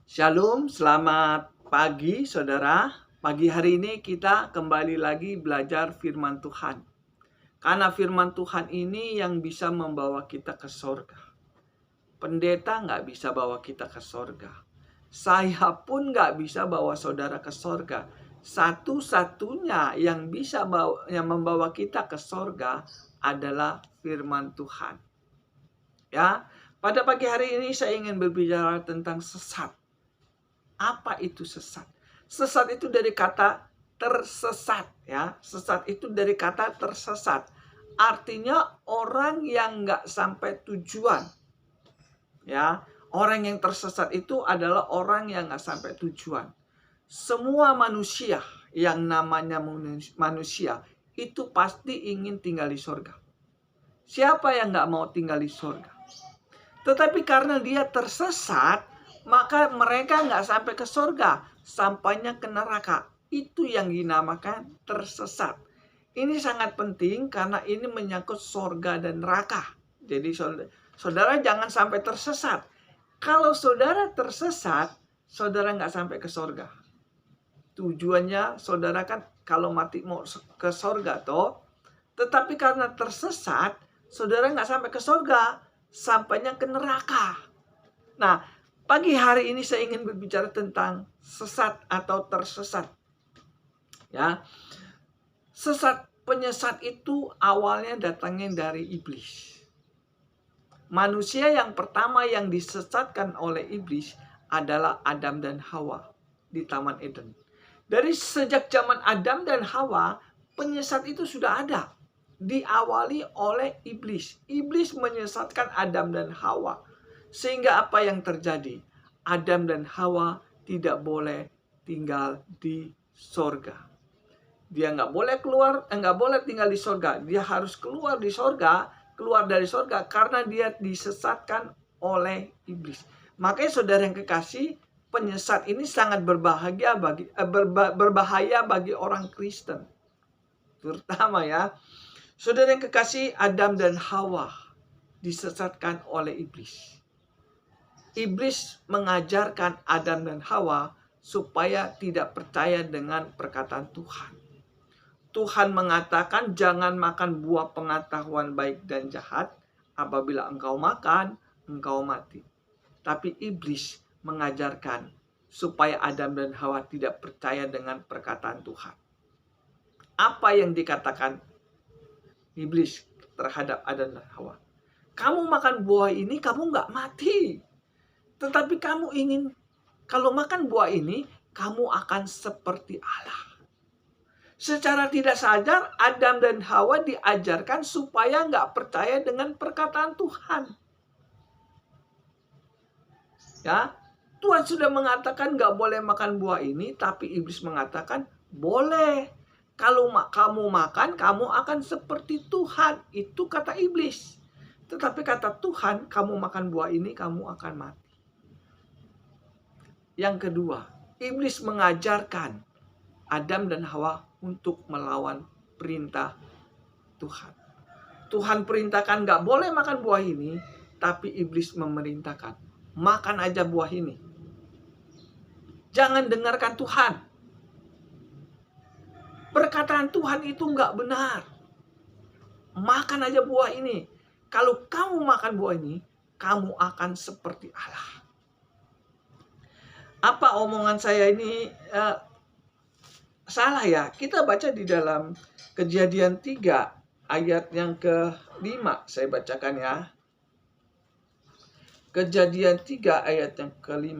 Shalom, selamat pagi saudara. Pagi hari ini kita kembali lagi belajar firman Tuhan. Karena firman Tuhan ini yang bisa membawa kita ke sorga. Pendeta nggak bisa bawa kita ke sorga. Saya pun nggak bisa bawa saudara ke sorga. Satu-satunya yang bisa membawa kita ke sorga adalah firman Tuhan. Ya, pada pagi hari ini saya ingin berbicara tentang sesat. Apa itu sesat? Sesat itu dari kata tersesat, ya. Sesat itu dari kata tersesat. Artinya orang yang nggak sampai tujuan. Ya, orang yang tersesat itu adalah orang yang nggak sampai tujuan. Semua manusia yang namanya manusia itu pasti ingin tinggal di surga. Siapa yang nggak mau tinggal di surga? Tetapi karena dia tersesat, maka mereka nggak sampai ke surga, sampainya ke neraka. Itu yang dinamakan tersesat. Ini sangat penting karena ini menyangkut surga dan neraka. Jadi saudara jangan sampai tersesat. Kalau saudara tersesat, saudara nggak sampai ke surga. Tujuannya saudara kan kalau mati mau ke surga toh. Tetapi karena tersesat, saudara nggak sampai ke surga, sampainya ke neraka. Nah, pagi hari ini saya ingin berbicara tentang sesat atau tersesat. Ya, sesat penyesat itu awalnya datangnya dari iblis. Manusia yang pertama yang disesatkan oleh iblis adalah Adam dan Hawa di Taman Eden. Dari sejak zaman Adam dan Hawa, penyesat itu sudah ada. Diawali oleh iblis. Iblis menyesatkan Adam dan Hawa. Sehingga apa yang terjadi? Adam dan Hawa tidak boleh tinggal di sorga. Dia nggak boleh tinggal di sorga. Dia harus keluar dari sorga karena dia disesatkan oleh iblis. Makanya saudara yang kekasih, penyesat ini sangat berbahaya bagi orang Kristen. Terutama ya, saudara yang kekasih, Adam dan Hawa disesatkan oleh iblis. Iblis mengajarkan Adam dan Hawa supaya tidak percaya dengan perkataan Tuhan. Tuhan mengatakan jangan makan buah pengetahuan baik dan jahat. Apabila engkau makan, engkau mati. Tapi iblis mengajarkan supaya Adam dan Hawa tidak percaya dengan perkataan Tuhan. Apa yang dikatakan iblis terhadap Adam dan Hawa? Kamu makan buah ini, kamu nggak mati. Tetapi kamu ingin, kalau makan buah ini, kamu akan seperti Allah. Secara tidak sadar, Adam dan Hawa diajarkan supaya nggak percaya dengan perkataan Tuhan. Ya, Tuhan sudah mengatakan nggak boleh makan buah ini, tapi iblis mengatakan boleh. Kalau kamu makan, kamu akan seperti Tuhan. Itu kata iblis. Tetapi kata Tuhan, kamu makan buah ini, kamu akan mati. Yang kedua, iblis mengajarkan Adam dan Hawa untuk melawan perintah Tuhan. Tuhan perintahkan nggak boleh makan buah ini, tapi iblis memerintahkan makan aja buah ini. Jangan dengarkan Tuhan. Perkataan Tuhan itu nggak benar. Makan aja buah ini. Kalau kamu makan buah ini, kamu akan seperti Allah. Apa omongan saya ini salah ya? Kita baca di dalam Kejadian 3 ayat yang ke-5. Saya bacakan ya. Kejadian 3 ayat yang ke-5.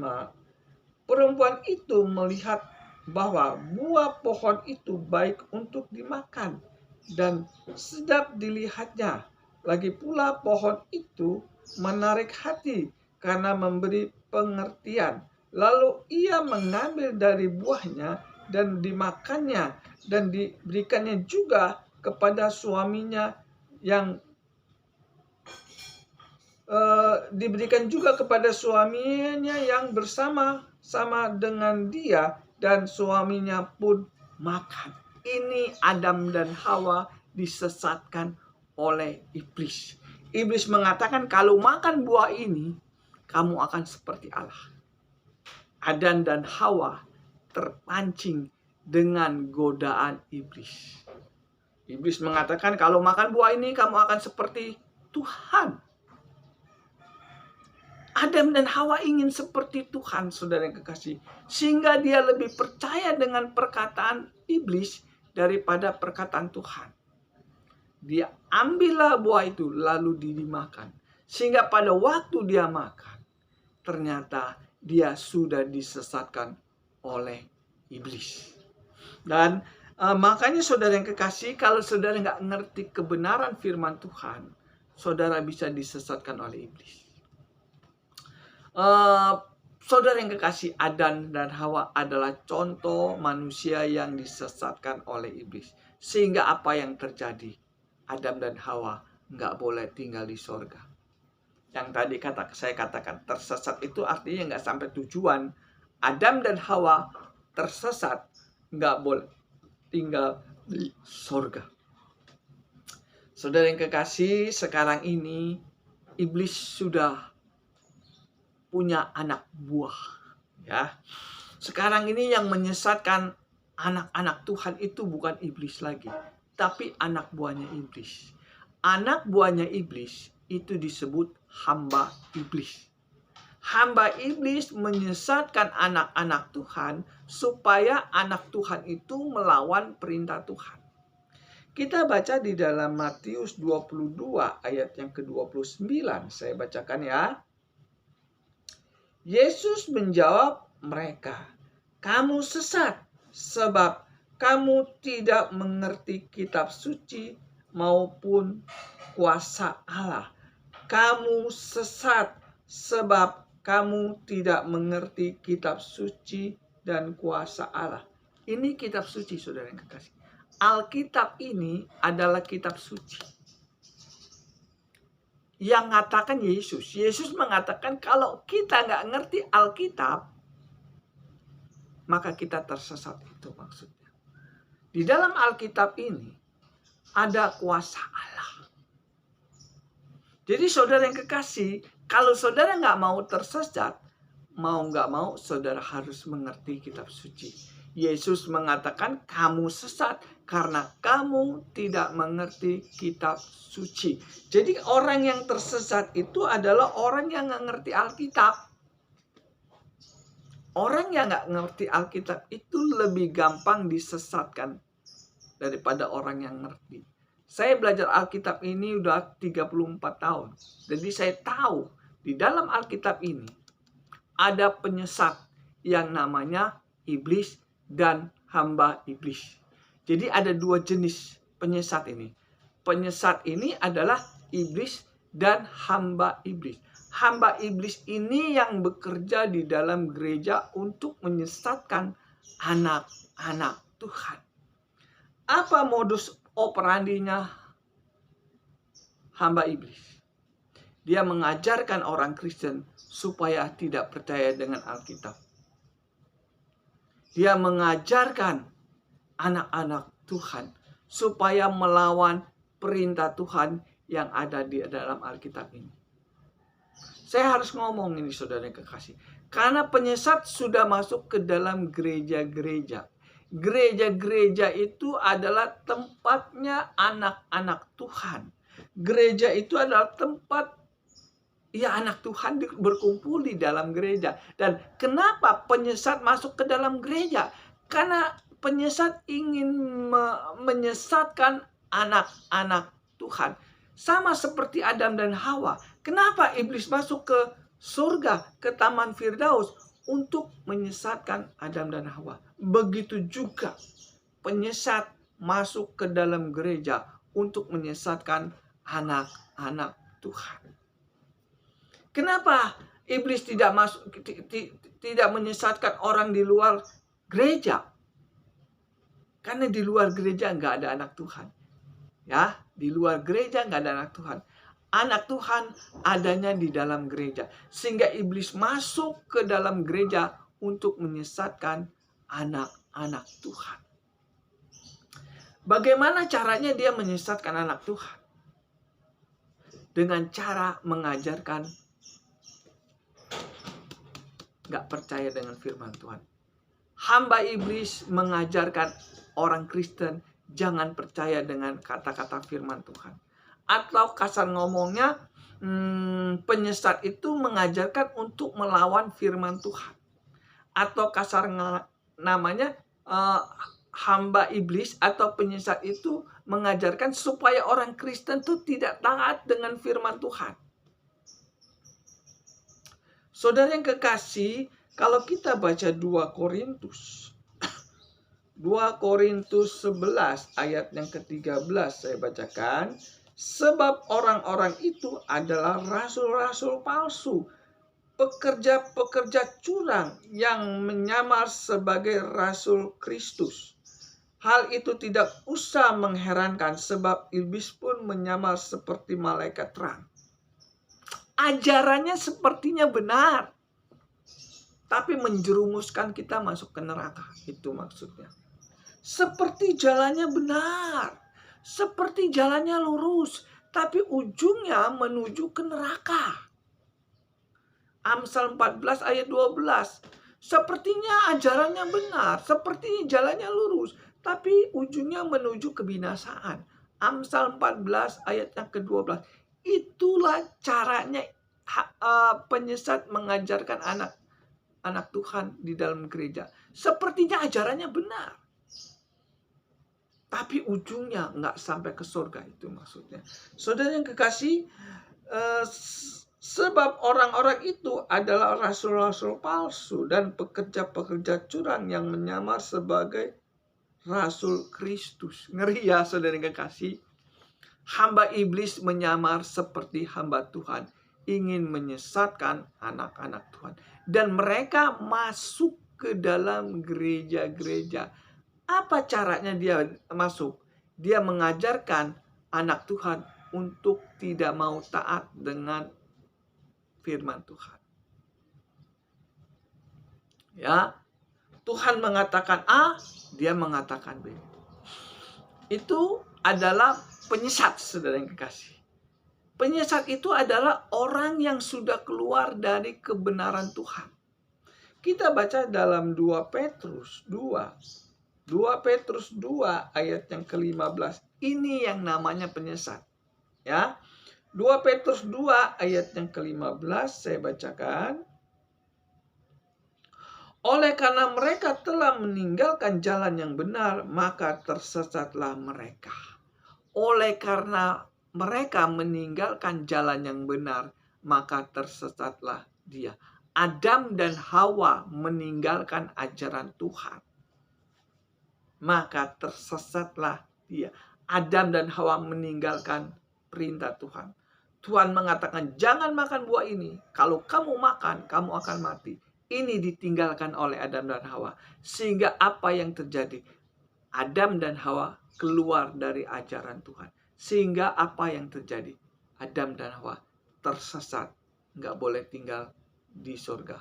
Perempuan itu melihat bahwa buah pohon itu baik untuk dimakan dan sedap dilihatnya. Lagi pula pohon itu menarik hati karena memberi pengertian. Lalu ia mengambil dari buahnya dan dimakannya dan diberikannya juga kepada suaminya yang bersama-sama dengan dia, dan suaminya pun makan. Ini Adam dan Hawa disesatkan oleh iblis. Iblis mengatakan kalau makan buah ini, kamu akan seperti Allah. Adam dan Hawa terpancing dengan godaan iblis. Iblis mengatakan kalau makan buah ini kamu akan seperti Tuhan. Adam dan Hawa ingin seperti Tuhan, saudara yang kekasih. Sehingga dia lebih percaya dengan perkataan iblis daripada perkataan Tuhan. Dia ambillah buah itu lalu dimakan. Sehingga pada waktu dia makan, ternyata dia sudah disesatkan oleh iblis. Dan makanya saudara yang kekasih, kalau saudara nggak ngerti kebenaran firman Tuhan, saudara bisa disesatkan oleh iblis. Saudara yang kekasih, Adam dan Hawa adalah contoh manusia yang disesatkan oleh iblis. Sehingga apa yang terjadi? Adam dan Hawa nggak boleh tinggal di sorga. Yang tadi saya katakan, tersesat itu artinya nggak sampai tujuan. Adam dan Hawa tersesat, nggak boleh tinggal di sorga. Saudara yang kekasih, sekarang ini iblis sudah punya anak buah, ya. Sekarang ini yang menyesatkan anak-anak Tuhan itu bukan iblis lagi, tapi anak buahnya iblis. Anak buahnya iblis itu disebut hamba iblis. Hamba iblis menyesatkan anak-anak Tuhan supaya anak Tuhan itu melawan perintah Tuhan. Kita baca di dalam Matius 22 ayat yang ke-29. Saya bacakan ya. Yesus menjawab mereka, "Kamu sesat sebab kamu tidak mengerti kitab suci maupun kuasa Allah. Kamu sesat sebab kamu tidak mengerti kitab suci dan kuasa Allah." Ini kitab suci, saudara yang kekasih. Alkitab ini adalah kitab suci. Yang mengatakan Yesus. Yesus mengatakan kalau kita nggak ngerti Alkitab, maka kita tersesat, itu maksudnya. Di dalam Alkitab ini ada kuasa Allah. Jadi saudara yang kekasih, kalau saudara nggak mau tersesat, mau nggak mau saudara harus mengerti kitab suci. Yesus mengatakan kamu sesat karena kamu tidak mengerti kitab suci. Jadi orang yang tersesat itu adalah orang yang nggak ngerti Alkitab. Orang yang nggak ngerti Alkitab itu lebih gampang disesatkan daripada orang yang ngerti. Saya belajar Alkitab ini udah 34 tahun. Jadi saya tahu di dalam Alkitab ini ada penyesat yang namanya iblis dan hamba iblis. Jadi ada dua jenis penyesat ini. Penyesat ini adalah iblis dan hamba iblis. Hamba iblis ini yang bekerja di dalam gereja untuk menyesatkan anak-anak Tuhan. Apa modus operandinya hamba iblis? Dia mengajarkan orang Kristen supaya tidak percaya dengan Alkitab. Dia mengajarkan anak-anak Tuhan supaya melawan perintah Tuhan yang ada di dalam Alkitab ini. Saya harus ngomong ini, saudara yang kekasih. Karena penyesat sudah masuk ke dalam gereja-gereja. Gereja-gereja itu adalah tempatnya anak-anak Tuhan. Gereja itu adalah tempat anak Tuhan berkumpul di dalam gereja. Dan kenapa penyesat masuk ke dalam gereja? Karena penyesat ingin menyesatkan anak-anak Tuhan. Sama seperti Adam dan Hawa. Kenapa iblis masuk ke surga, ke Taman Firdaus? Untuk menyesatkan Adam dan Hawa. Begitu juga penyesat masuk ke dalam gereja untuk menyesatkan anak-anak Tuhan. Kenapa iblis tidak menyesatkan orang di luar gereja? Karena di luar gereja nggak ada anak Tuhan. Ya, di luar gereja nggak ada anak Tuhan. Anak Tuhan adanya di dalam gereja. Sehingga iblis masuk ke dalam gereja untuk menyesatkan anak-anak Tuhan. Bagaimana caranya dia menyesatkan anak Tuhan? Dengan cara mengajarkan nggak percaya dengan firman Tuhan. Hamba iblis mengajarkan orang Kristen jangan percaya dengan kata-kata firman Tuhan. Atau kasar ngomongnya, penyesat itu mengajarkan untuk melawan firman Tuhan. Atau kasar namanya, hamba iblis atau penyesat itu mengajarkan supaya orang Kristen itu tidak taat dengan firman Tuhan. Saudara yang kekasih, kalau kita baca 2 Korintus 11 ayat yang ke-13 saya bacakan. Sebab orang-orang itu adalah rasul-rasul palsu, pekerja-pekerja curang yang menyamar sebagai rasul Kristus. Hal itu tidak usah mengherankan sebab iblis pun menyamar seperti malaikat terang. Ajarannya sepertinya benar, tapi menjerumuskan kita masuk ke neraka. Itu maksudnya. Seperti jalannya benar, seperti jalannya lurus, tapi ujungnya menuju ke neraka. Amsal 14 ayat 12. Sepertinya ajarannya benar, sepertinya jalannya lurus, tapi ujungnya menuju kebinasaan. Amsal 14 ayat yang ke-12. Itulah caranya penyesat mengajarkan anak Tuhan di dalam gereja. Sepertinya ajarannya benar, tapi ujungnya nggak sampai ke surga. Itu maksudnya. Saudara yang kekasih, sebab orang-orang itu adalah rasul-rasul palsu dan pekerja-pekerja curang yang menyamar sebagai rasul Kristus. Ngeri ya saudara yang kekasih. Hamba iblis menyamar seperti hamba Tuhan, ingin menyesatkan anak-anak Tuhan. Dan mereka masuk ke dalam gereja-gereja. Apa caranya dia masuk? Dia mengajarkan anak Tuhan untuk tidak mau taat dengan firman Tuhan. Ya, Tuhan mengatakan A, dia mengatakan B. Itu adalah penyesat, saudara yang kekasih. Penyesat itu adalah orang yang sudah keluar dari kebenaran Tuhan. Kita baca dalam 2 Petrus 2 ayat yang ke-15. Ini yang namanya penyesat. Ya. 2 Petrus 2 ayat yang ke-15 saya bacakan. Oleh karena mereka telah meninggalkan jalan yang benar, maka tersesatlah mereka. Oleh karena mereka meninggalkan jalan yang benar, maka tersesatlah dia. Adam dan Hawa meninggalkan ajaran Tuhan, maka tersesatlah dia. Adam dan Hawa meninggalkan perintah Tuhan. Tuhan mengatakan jangan makan buah ini. Kalau kamu makan, kamu akan mati. Ini ditinggalkan oleh Adam dan Hawa. Sehingga apa yang terjadi? Adam dan Hawa keluar dari ajaran Tuhan. Sehingga apa yang terjadi? Adam dan Hawa tersesat. Nggak boleh tinggal di surga.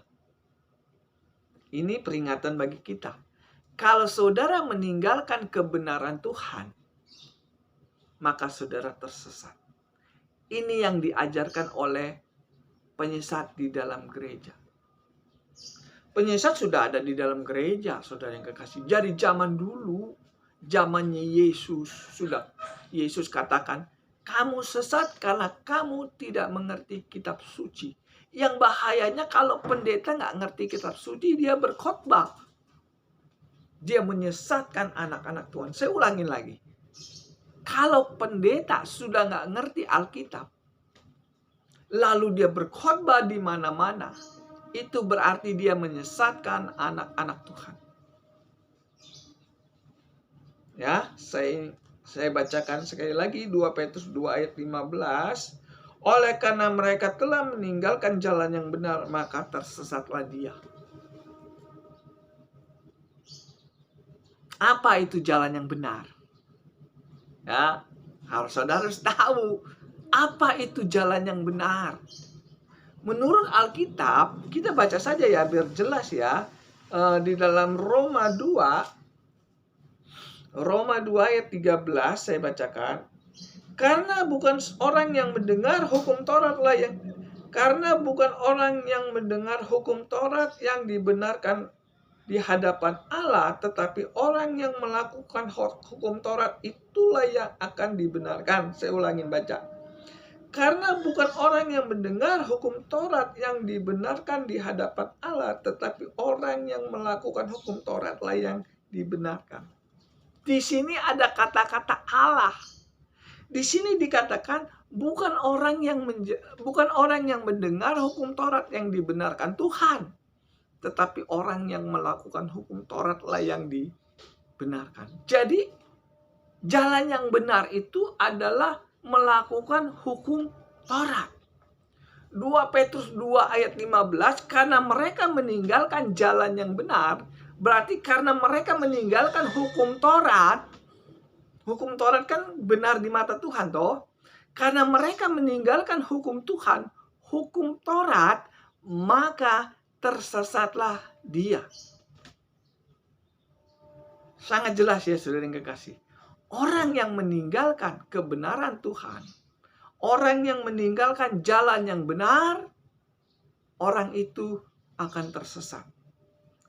Ini peringatan bagi kita. Kalau saudara meninggalkan kebenaran Tuhan, maka saudara tersesat. Ini yang diajarkan oleh penyesat di dalam gereja. Penyesat sudah ada di dalam gereja, saudara yang kekasih. Dari zaman dulu, zamannya Yesus, sudah Yesus katakan, kamu sesat karena kamu tidak mengerti kitab suci. Yang bahayanya kalau pendeta nggak ngerti kitab suci, dia berkhotbah. Dia menyesatkan anak-anak Tuhan. Saya ulangin lagi. Kalau pendeta sudah nggak ngerti Alkitab, lalu dia berkhotbah di mana-mana, itu berarti dia menyesatkan anak-anak Tuhan. Ya, saya bacakan sekali lagi 2 Petrus 2 ayat 15. Oleh karena mereka telah meninggalkan jalan yang benar, maka tersesatlah dia. Apa itu jalan yang benar? Ya, saudara harus tahu apa itu jalan yang benar. Menurut Alkitab, kita baca saja ya biar jelas ya. Di dalam Roma 2 ayat 13 saya bacakan. Karena bukan orang yang mendengar hukum Taurat lah yang Karena bukan orang yang mendengar hukum Taurat yang dibenarkan di hadapan Allah, tetapi orang yang melakukan hukum Taurat itulah yang akan dibenarkan. Saya ulangi baca. Karena bukan orang yang mendengar hukum Taurat yang dibenarkan di hadapan Allah, tetapi orang yang melakukan hukum Tauratlah yang dibenarkan. Di sini ada kata-kata Allah. Di sini dikatakan bukan orang yang mendengar hukum Taurat yang dibenarkan Tuhan, tetapi orang yang melakukan hukum Tauratlah yang dibenarkan. Jadi jalan yang benar itu adalah melakukan hukum Taurat. 2 Petrus 2 ayat 15, karena mereka meninggalkan jalan yang benar, berarti karena mereka meninggalkan hukum Taurat. Hukum Taurat kan benar di mata Tuhan toh. Karena mereka meninggalkan hukum Tuhan, hukum Taurat, maka tersesatlah dia. Sangat jelas ya saudara yang kekasih. Orang yang meninggalkan kebenaran Tuhan, orang yang meninggalkan jalan yang benar, orang itu akan tersesat.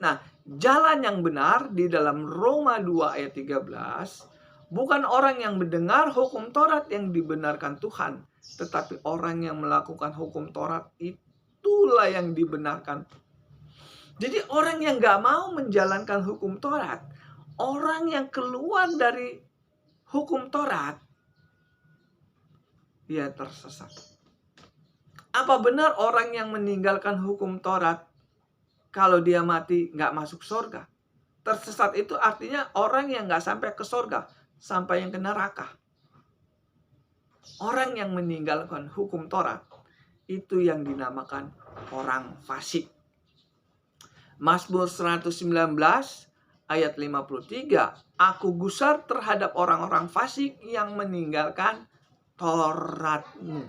Nah, jalan yang benar di dalam Roma 2 ayat 13, bukan orang yang mendengar hukum Taurat yang dibenarkan Tuhan, tetapi orang yang melakukan hukum Taurat itulah yang dibenarkan. Jadi orang yang gak mau menjalankan hukum Taurat, orang yang keluar dari hukum Taurat, dia tersesat. Apa benar orang yang meninggalkan hukum Taurat, kalau dia mati gak masuk surga? Tersesat itu artinya orang yang gak sampai ke surga, sampai yang ke neraka. Orang yang meninggalkan hukum Taurat itu yang dinamakan orang fasik. Mazmur 119 ayat 53, aku gusar terhadap orang-orang fasik yang meninggalkan Taurat-Mu.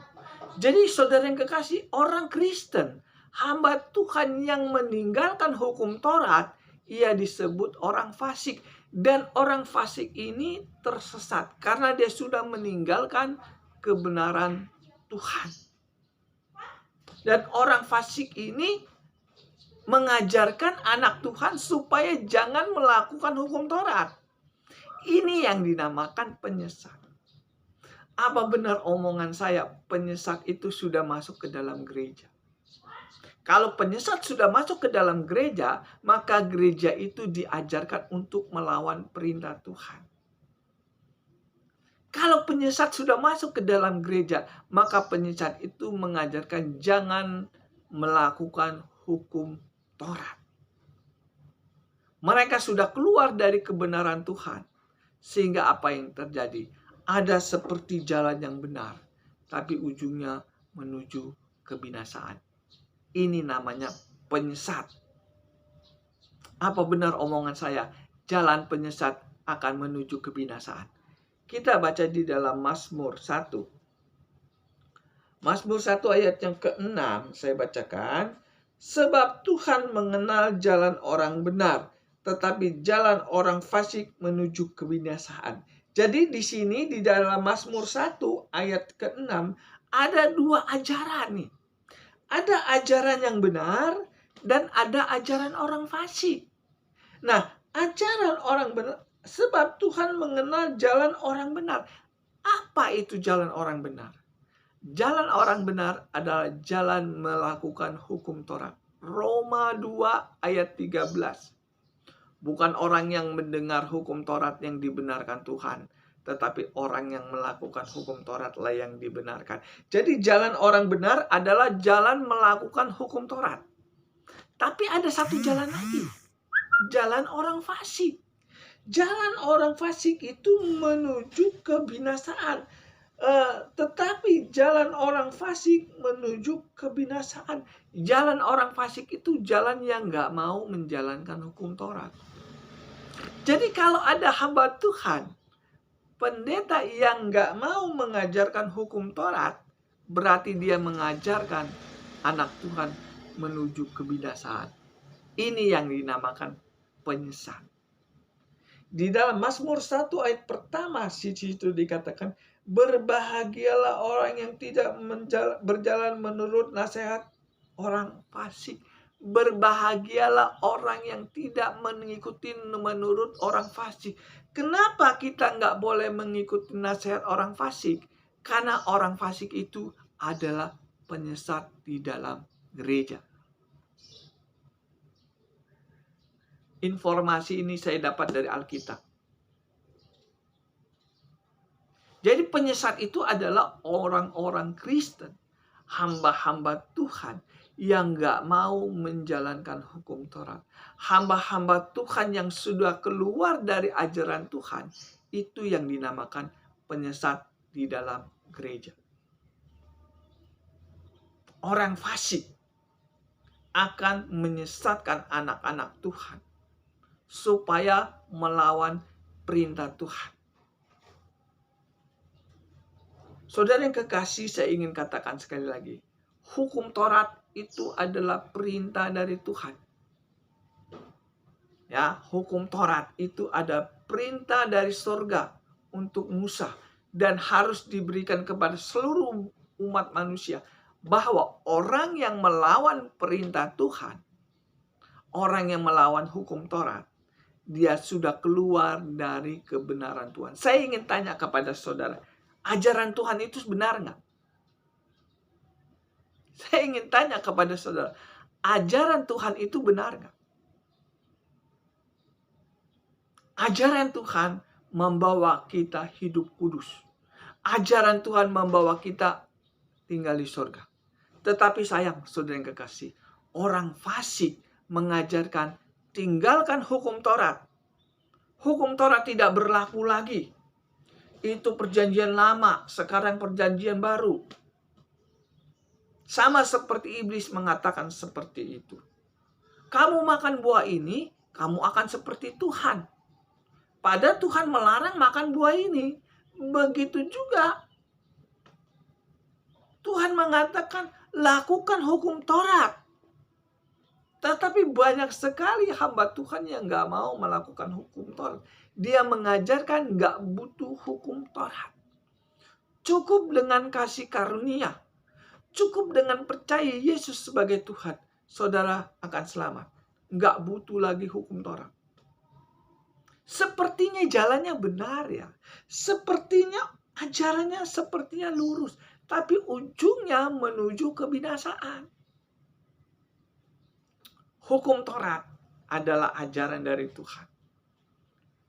Jadi saudara yang kekasih, orang Kristen, hamba Tuhan yang meninggalkan hukum Taurat, ia disebut orang fasik. Dan orang fasik ini tersesat karena dia sudah meninggalkan kebenaran Tuhan. Dan orang fasik ini mengajarkan anak Tuhan supaya jangan melakukan hukum Taurat. Ini yang dinamakan penyesat. Apa benar omongan saya, penyesat itu sudah masuk ke dalam gereja? Kalau penyesat sudah masuk ke dalam gereja, maka gereja itu diajarkan untuk melawan perintah Tuhan. Kalau penyesat sudah masuk ke dalam gereja, maka penyesat itu mengajarkan jangan melakukan hukum Taurat. Mereka sudah keluar dari kebenaran Tuhan. Sehingga apa yang terjadi? Ada seperti jalan yang benar, tapi ujungnya menuju kebinasaan. Ini namanya penyesat. Apa benar omongan saya? Jalan penyesat akan menuju kebinasaan. Kita baca di dalam Mazmur 1. Mazmur 1 ayat yang ke-6 saya bacakan. Sebab Tuhan mengenal jalan orang benar, tetapi jalan orang fasik menuju kebinasaan. Jadi di sini di dalam Mazmur 1 ayat ke-6 ada 2 ajaran nih. Ada ajaran yang benar dan ada ajaran orang fasik. Nah, ajaran orang benar, sebab Tuhan mengenal jalan orang benar. Apa itu jalan orang benar? Jalan orang benar adalah jalan melakukan hukum Taurat. Roma 2 ayat 13. Bukan orang yang mendengar hukum Taurat yang dibenarkan Tuhan, tetapi orang yang melakukan hukum Tauratlah yang dibenarkan. Jadi jalan orang benar adalah jalan melakukan hukum Taurat. Tapi ada satu jalan lagi. Jalan orang fasik. Jalan orang fasik itu menuju kebinasaan. Tetapi jalan orang fasik menuju kebinasaan. Jalan orang fasik itu jalan yang gak mau menjalankan hukum Taurat. Jadi kalau ada hamba Tuhan, pendeta yang gak mau mengajarkan hukum Taurat, berarti dia mengajarkan anak Tuhan menuju kebinasaan. Ini yang dinamakan penyesat. Di dalam Mazmur 1 ayat pertama situ dikatakan, Berbahagialah orang yang tidak berjalan menurut nasihat orang fasik. Berbahagialah orang yang tidak mengikuti menurut orang fasik. Kenapa kita nggak boleh mengikuti nasihat orang fasik? Karena orang fasik itu adalah penyesat di dalam gereja. Informasi ini saya dapat dari Alkitab. Jadi penyesat itu adalah orang-orang Kristen, hamba-hamba Tuhan yang gak mau menjalankan hukum Taurat. Hamba-hamba Tuhan yang sudah keluar dari ajaran Tuhan, itu yang dinamakan penyesat di dalam gereja. Orang fasik akan menyesatkan anak-anak Tuhan supaya melawan perintah Tuhan. Saudara yang kekasih, saya ingin katakan sekali lagi, hukum Taurat itu adalah perintah dari Tuhan. Ya, hukum Taurat itu ada perintah dari surga untuk Musa dan harus diberikan kepada seluruh umat manusia, bahwa orang yang melawan perintah Tuhan, orang yang melawan hukum Taurat, dia sudah keluar dari kebenaran Tuhan. Saya ingin tanya kepada saudara, ajaran Tuhan itu benar nggak? Saya ingin tanya kepada saudara, ajaran Tuhan itu benar nggak? Ajaran Tuhan membawa kita hidup kudus. Ajaran Tuhan membawa kita tinggal di surga. Tetapi sayang, saudara yang kekasih, orang fasik mengajarkan tinggalkan hukum Taurat. Hukum Taurat tidak berlaku lagi. Itu perjanjian lama, sekarang perjanjian baru. Sama seperti iblis mengatakan seperti itu. Kamu makan buah ini, kamu akan seperti Tuhan. Padahal Tuhan melarang makan buah ini. Begitu juga Tuhan mengatakan lakukan hukum Taurat. Tetapi banyak sekali hamba Tuhan yang gak mau melakukan hukum Taurat. Dia mengajarkan gak butuh hukum Taurat. Cukup dengan kasih karunia. Cukup dengan percaya Yesus sebagai Tuhan. Saudara akan selamat. Gak butuh lagi hukum Taurat. Sepertinya jalannya benar ya. Sepertinya ajarannya sepertinya lurus. Tapi ujungnya menuju kebinasaan. Hukum Taurat adalah ajaran dari Tuhan.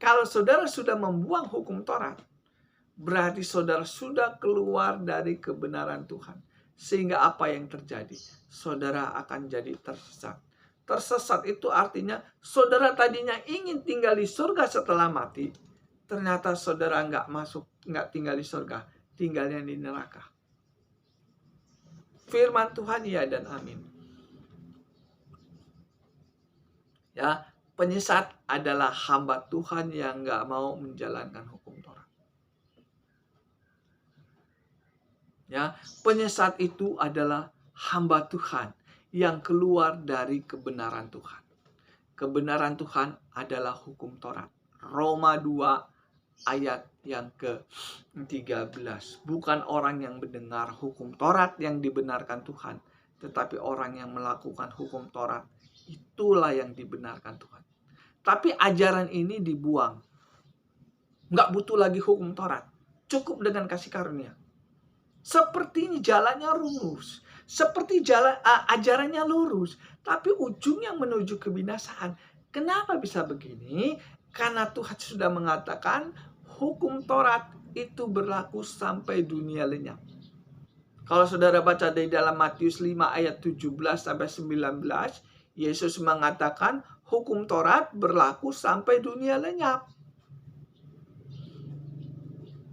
Kalau saudara sudah membuang hukum Taurat, berarti saudara sudah keluar dari kebenaran Tuhan. Sehingga apa yang terjadi? Saudara akan jadi tersesat. Tersesat itu artinya saudara tadinya ingin tinggal di surga setelah mati. Ternyata saudara nggak tinggal di surga, tinggalnya di neraka. Firman Tuhan ya dan amin. Ya, penyesat adalah hamba Tuhan yang nggak mau menjalankan hukum Taurat. Ya, penyesat itu adalah hamba Tuhan yang keluar dari kebenaran Tuhan. Kebenaran Tuhan adalah hukum Taurat. Roma 2 ayat yang ke-13. Bukan orang yang mendengar hukum Taurat yang dibenarkan Tuhan, tetapi orang yang melakukan hukum Taurat, itulah yang dibenarkan Tuhan. Tapi ajaran ini dibuang. Nggak butuh lagi hukum Taurat. Cukup dengan kasih karunia. Sepertinya jalannya lurus. Seperti ajarannya lurus. Tapi ujungnya menuju kebinasaan. Kenapa bisa begini? Karena Tuhan sudah mengatakan hukum Taurat itu berlaku sampai dunia lenyap. Kalau saudara baca di dalam Matius 5 ayat 17-19, Yesus mengatakan hukum Taurat berlaku sampai dunia lenyap.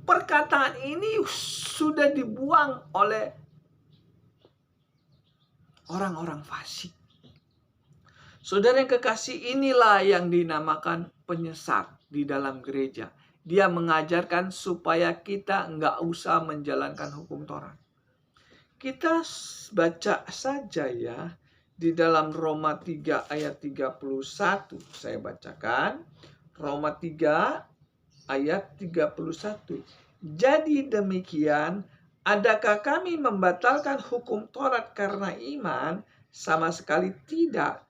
Perkataan ini sudah dibuang oleh orang-orang fasik. Saudara yang kekasih, inilah yang dinamakan penyesat di dalam gereja. Dia mengajarkan supaya kita nggak usah menjalankan hukum Taurat. Kita baca saja ya di dalam Roma 3 ayat 31. Saya bacakan Roma 3 ayat 31. Jadi demikian, adakah kami membatalkan hukum Taurat karena iman? Sama sekali tidak.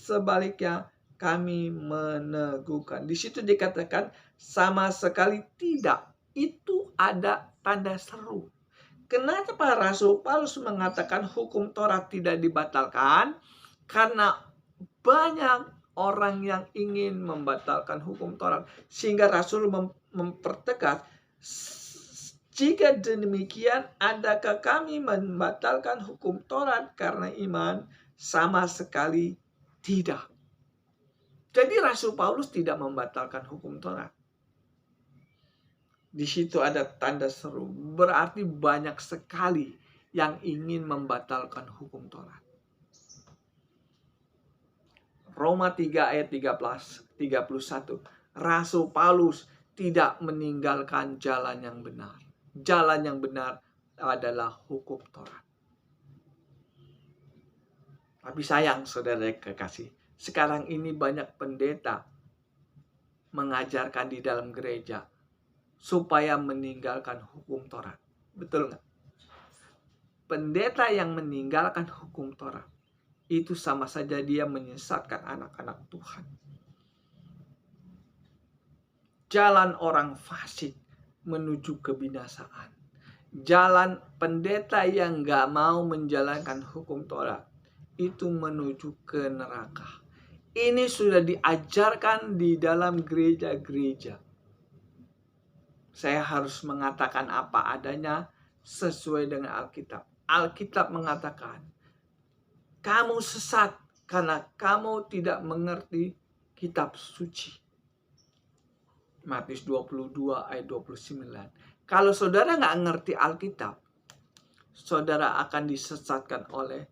Sebaliknya, kami meneguhkan. Di situ dikatakan sama sekali tidak. Itu ada tanda seru. Kenapa Rasul Paulus mengatakan hukum Taurat tidak dibatalkan? Karena banyak orang yang ingin membatalkan hukum Taurat. Sehingga Rasul mempertegas, jika demikian, adakah kami membatalkan hukum Taurat karena iman? Sama sekali tidak. Jadi Rasul Paulus tidak membatalkan hukum Taurat. Di situ ada tanda seru. Berarti banyak sekali yang ingin membatalkan hukum Taurat. Roma 3 ayat 31. Rasul Paulus tidak meninggalkan jalan yang benar. Jalan yang benar adalah hukum Taurat. Tapi sayang saudara kekasih, sekarang ini banyak pendeta mengajarkan di dalam gereja supaya meninggalkan hukum Taurat. Betul nggak? Pendeta yang meninggalkan hukum Taurat itu sama saja dia menyesatkan anak-anak Tuhan. Jalan orang fasik menuju kebinasaan. Jalan pendeta yang nggak mau menjalankan hukum Taurat itu menuju ke neraka. Ini sudah diajarkan di dalam gereja-gereja. Saya harus mengatakan apa adanya sesuai dengan Alkitab. Alkitab mengatakan, kamu sesat karena kamu tidak mengerti kitab suci. Matius 22 ayat 29. Kalau saudara nggak ngerti Alkitab, saudara akan disesatkan oleh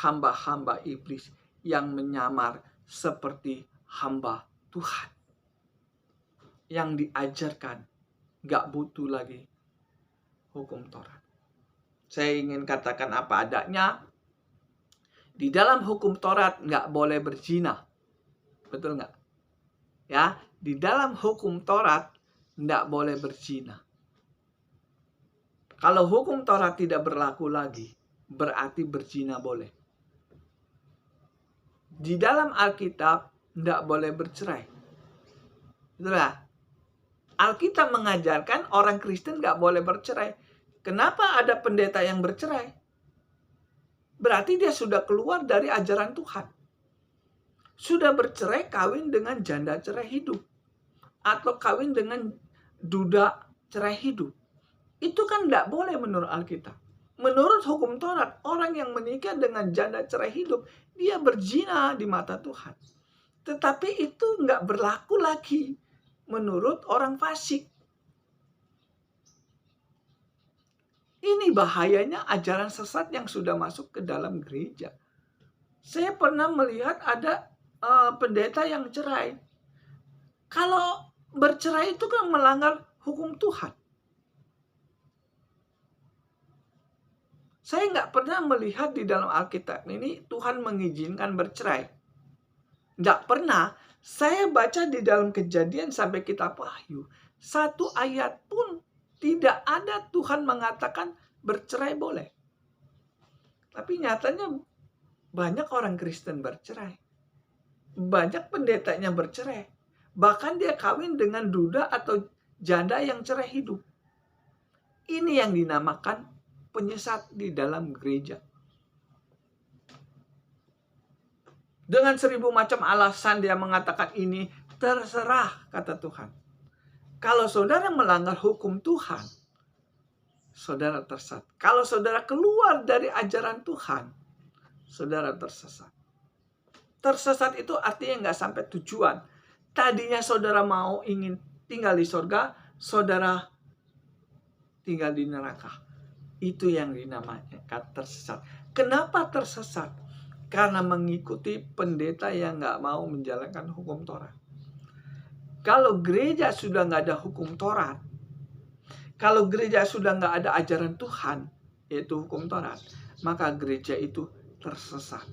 hamba-hamba iblis yang menyamar seperti hamba Tuhan. Yang diajarkan gak butuh lagi hukum Taurat. Saya ingin katakan apa adanya. Di dalam hukum Taurat gak boleh berzina. Betul gak? Ya, di dalam hukum Taurat gak boleh berzina. Kalau hukum Taurat tidak berlaku lagi, berarti berzina boleh. Di dalam Alkitab tidak boleh bercerai. Itulah. Alkitab mengajarkan orang Kristen nggak boleh bercerai. Kenapa ada pendeta yang bercerai? Berarti dia sudah keluar dari ajaran Tuhan. Sudah bercerai kawin dengan janda cerai hidup. Atau kawin dengan duda cerai hidup. Itu kan nggak boleh menurut Alkitab. Menurut hukum Taurat, orang yang menikah dengan janda cerai hidup, dia berzina di mata Tuhan. Tetapi itu nggak berlaku lagi menurut orang fasik. Ini bahayanya ajaran sesat yang sudah masuk ke dalam gereja. Saya pernah melihat ada pendeta yang cerai. Kalau bercerai itu kan melanggar hukum Tuhan. Saya nggak pernah melihat di dalam Alkitab ini Tuhan mengizinkan bercerai. Nggak pernah. Saya baca di dalam Kejadian sampai kitab Wahyu. Satu ayat pun tidak ada Tuhan mengatakan bercerai boleh. Tapi nyatanya banyak orang Kristen bercerai. Banyak pendetanya bercerai. Bahkan dia kawin dengan duda atau janda yang cerai hidup. Ini yang dinamakan penyesat di dalam gereja. Dengan 1000 macam alasan dia mengatakan ini, terserah kata Tuhan. Kalau saudara melanggar hukum Tuhan, saudara tersesat. Kalau saudara keluar dari ajaran Tuhan, saudara tersesat. Tersesat itu artinya nggak sampai tujuan. Tadinya saudara mau ingin tinggal di surga, saudara tinggal di neraka. Itu yang dinamakan tersesat. Kenapa tersesat? Karena mengikuti pendeta yang nggak mau menjalankan hukum Taurat. Kalau gereja sudah nggak ada hukum Taurat, kalau gereja sudah nggak ada ajaran Tuhan, yaitu hukum Taurat, maka gereja itu tersesat.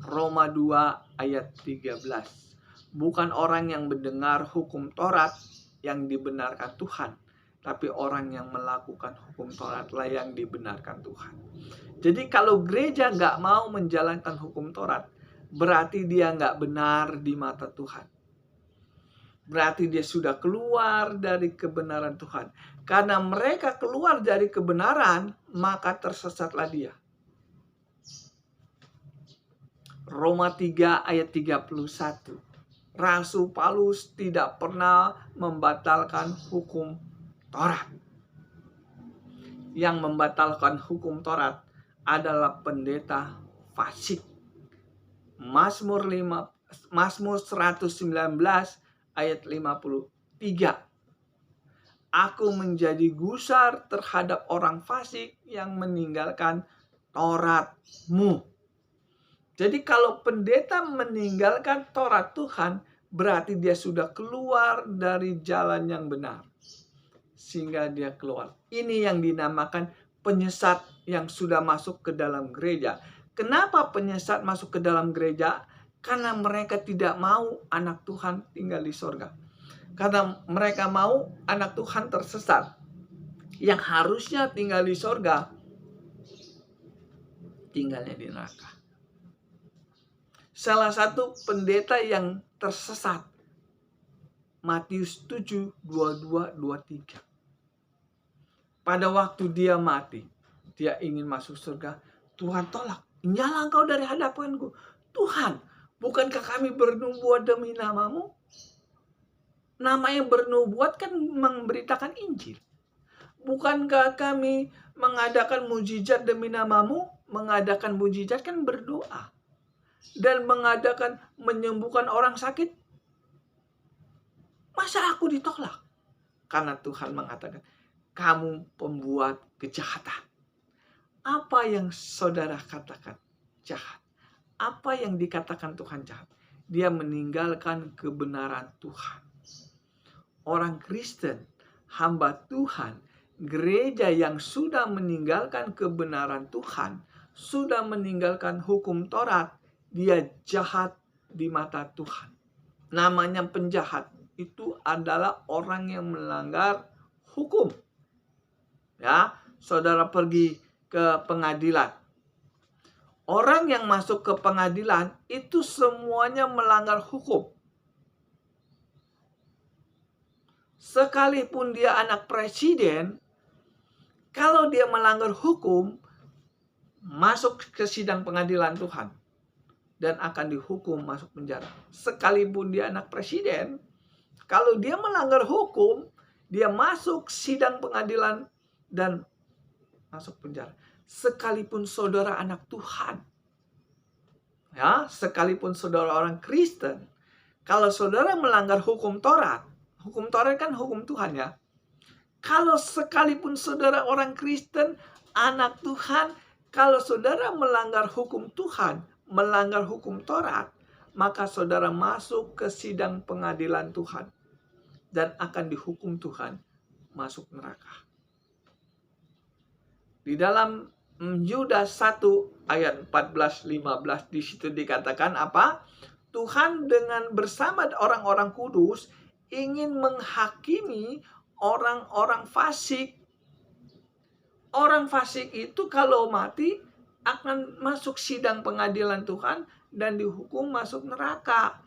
Roma 2 ayat 13. Bukan orang yang mendengar hukum Taurat yang dibenarkan Tuhan, tapi orang yang melakukan hukum Tauratlah yang dibenarkan Tuhan. Jadi kalau gereja nggak mau menjalankan hukum Taurat, berarti dia nggak benar di mata Tuhan. Berarti dia sudah keluar dari kebenaran Tuhan. Karena mereka keluar dari kebenaran, maka tersesatlah dia. Roma 3 ayat 31. Rasul Paulus tidak pernah membatalkan hukum Taurat. Yang membatalkan hukum Taurat adalah pendeta fasik. Mazmur 119 ayat 53. Aku menjadi gusar terhadap orang fasik yang meninggalkan Taurat-Mu. Jadi kalau pendeta meninggalkan Taurat Tuhan, berarti dia sudah keluar dari jalan yang benar. Sehingga dia keluar. Ini yang dinamakan penyesat yang sudah masuk ke dalam gereja. Kenapa penyesat masuk ke dalam gereja? Karena mereka tidak mau anak Tuhan tinggal di sorga. Karena mereka mau anak Tuhan tersesat. Yang harusnya tinggal di sorga, tinggalnya di neraka. Salah satu pendeta yang tersesat, Matius 7, 22, 23. Pada waktu dia mati, dia ingin masuk surga. Tuhan tolak. Nyala engkau dari hadapanku. Tuhan, bukankah kami bernubuat demi namamu? Nama yang bernubuat kan memberitakan Injil. Bukankah kami mengadakan mujizat demi namamu? Mengadakan mujizat kan berdoa. Dan mengadakan menyembuhkan orang sakit. Masa aku ditolak? Karena Tuhan mengatakan, kamu pembuat kejahatan. Apa yang saudara katakan jahat? Apa yang dikatakan Tuhan jahat? Dia meninggalkan kebenaran Tuhan. Orang Kristen, hamba Tuhan, gereja yang sudah meninggalkan kebenaran Tuhan, sudah meninggalkan hukum Taurat, dia jahat di mata Tuhan. Namanya penjahat itu adalah orang yang melanggar hukum. Ya, saudara pergi ke pengadilan. Orang yang masuk ke pengadilan itu semuanya melanggar hukum. Sekalipun dia anak presiden, kalau dia melanggar hukum, masuk ke sidang pengadilan Tuhan dan akan dihukum masuk penjara. Sekalipun dia anak presiden, kalau dia melanggar hukum, dia masuk sidang pengadilan dan masuk penjara. Sekalipun saudara anak Tuhan, ya, sekalipun saudara orang Kristen, kalau saudara melanggar hukum Taurat kan hukum Tuhan ya. Kalau sekalipun saudara orang Kristen, anak Tuhan, kalau saudara melanggar hukum Tuhan, melanggar hukum Taurat, maka saudara masuk ke sidang pengadilan Tuhan dan akan dihukum Tuhan masuk neraka. Di dalam Yudas 1 ayat 14-15 di situ dikatakan apa? Tuhan dengan bersama orang-orang kudus ingin menghakimi orang-orang fasik. Orang fasik itu kalau mati akan masuk sidang pengadilan Tuhan dan dihukum masuk neraka.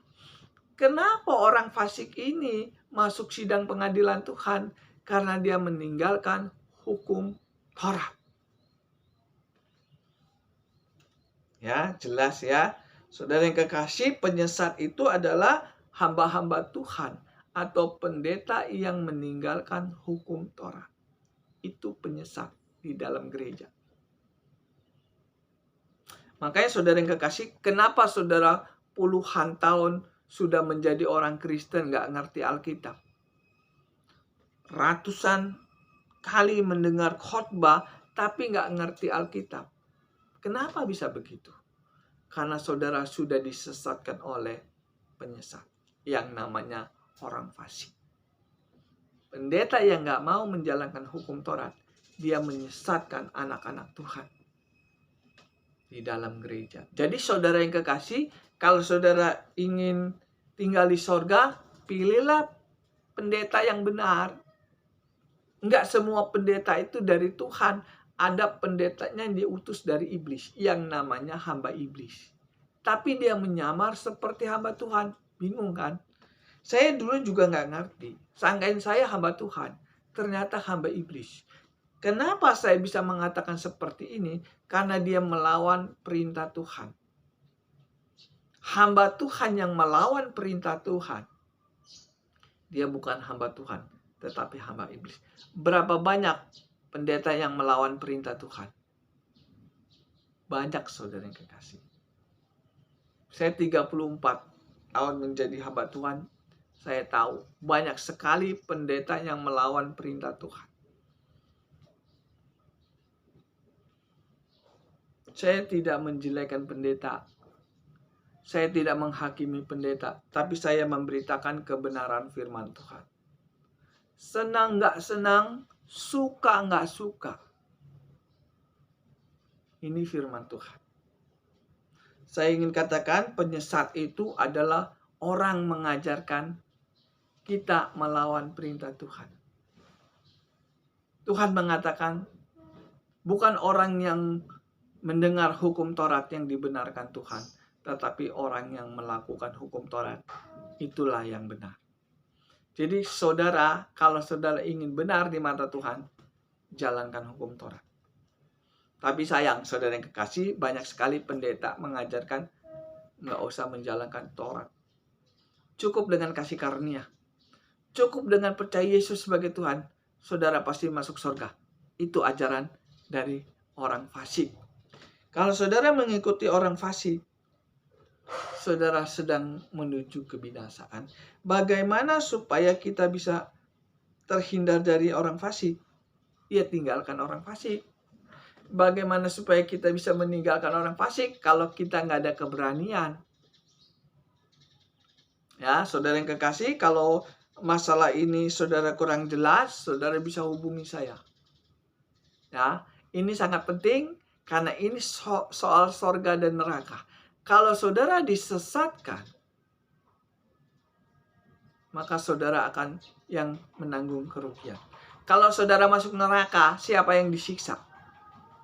Kenapa orang fasik ini masuk sidang pengadilan Tuhan? Karena dia meninggalkan hukum Taurat. Ya, jelas ya. Saudara yang kekasih, penyesat itu adalah hamba-hamba Tuhan atau pendeta yang meninggalkan hukum Taurat. Itu penyesat di dalam gereja. Makanya saudara yang kekasih, kenapa saudara puluhan tahun sudah menjadi orang Kristen gak ngerti Alkitab? Ratusan kali mendengar khotbah tapi gak ngerti Alkitab. Kenapa bisa begitu? Karena saudara sudah disesatkan oleh penyesat yang namanya orang fasik. Pendeta yang gak mau menjalankan hukum Taurat, dia menyesatkan anak-anak Tuhan di dalam gereja. Jadi saudara yang kekasih, kalau saudara ingin tinggal di sorga, pilihlah pendeta yang benar. Enggak semua pendeta itu dari Tuhan. Ada pendetanya yang diutus dari iblis, yang namanya hamba iblis. Tapi dia menyamar seperti hamba Tuhan. Bingung kan? Saya dulu juga nggak ngerti. Sangkain saya hamba Tuhan. Ternyata hamba iblis. Kenapa saya bisa mengatakan seperti ini? Karena dia melawan perintah Tuhan. Hamba Tuhan yang melawan perintah Tuhan, dia bukan hamba Tuhan, tetapi hamba iblis. Berapa banyak pendeta yang melawan perintah Tuhan? Banyak, saudara yang kekasih. Saya 34 tahun menjadi hamba Tuhan. Saya tahu banyak sekali pendeta yang melawan perintah Tuhan. Saya tidak menjelekkan pendeta. Saya tidak menghakimi pendeta, tapi saya memberitakan kebenaran firman Tuhan. Senang nggak senang, suka nggak suka. Ini firman Tuhan. Saya ingin katakan penyesat itu adalah orang mengajarkan kita melawan perintah Tuhan. Tuhan mengatakan bukan orang yang mendengar hukum Taurat yang dibenarkan Tuhan, tetapi orang yang melakukan hukum Taurat, itulah yang benar. Jadi saudara, kalau saudara ingin benar di mata Tuhan, jalankan hukum Taurat. Tapi sayang, saudara yang kekasih, banyak sekali pendeta mengajarkan nggak usah menjalankan Taurat. Cukup dengan kasih karunia. Cukup dengan percaya Yesus sebagai Tuhan, saudara pasti masuk surga. Itu ajaran dari orang fasik. Kalau saudara mengikuti orang fasik, saudara sedang menuju kebinasaan. Bagaimana supaya kita bisa terhindar dari orang fasik? Ya, tinggalkan orang fasik. Bagaimana supaya kita bisa meninggalkan orang fasik kalau kita nggak ada keberanian? Ya, saudara yang kekasih, kalau masalah ini saudara kurang jelas, saudara bisa hubungi saya. Ya, ini sangat penting karena ini soal sorga dan neraka. Kalau saudara disesatkan, maka saudara akan yang menanggung kerugian. Kalau saudara masuk neraka, siapa yang disiksa?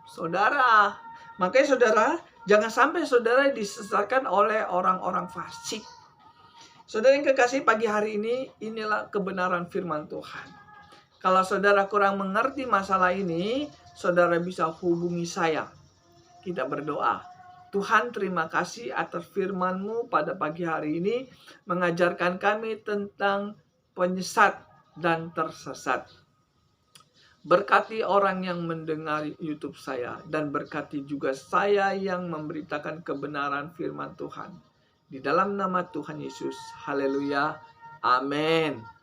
Saudara. Makanya saudara, jangan sampai saudara disesatkan oleh orang-orang fasik. Saudara yang kekasih, pagi hari ini, inilah kebenaran firman Tuhan. Kalau saudara kurang mengerti masalah ini, saudara bisa hubungi saya. Kita berdoa. Tuhan, terima kasih atas firman-Mu pada pagi hari ini mengajarkan kami tentang penyesat dan tersesat. Berkati orang yang mendengar YouTube saya dan berkati juga saya yang memberitakan kebenaran firman Tuhan. Di dalam nama Tuhan Yesus, haleluya, amin.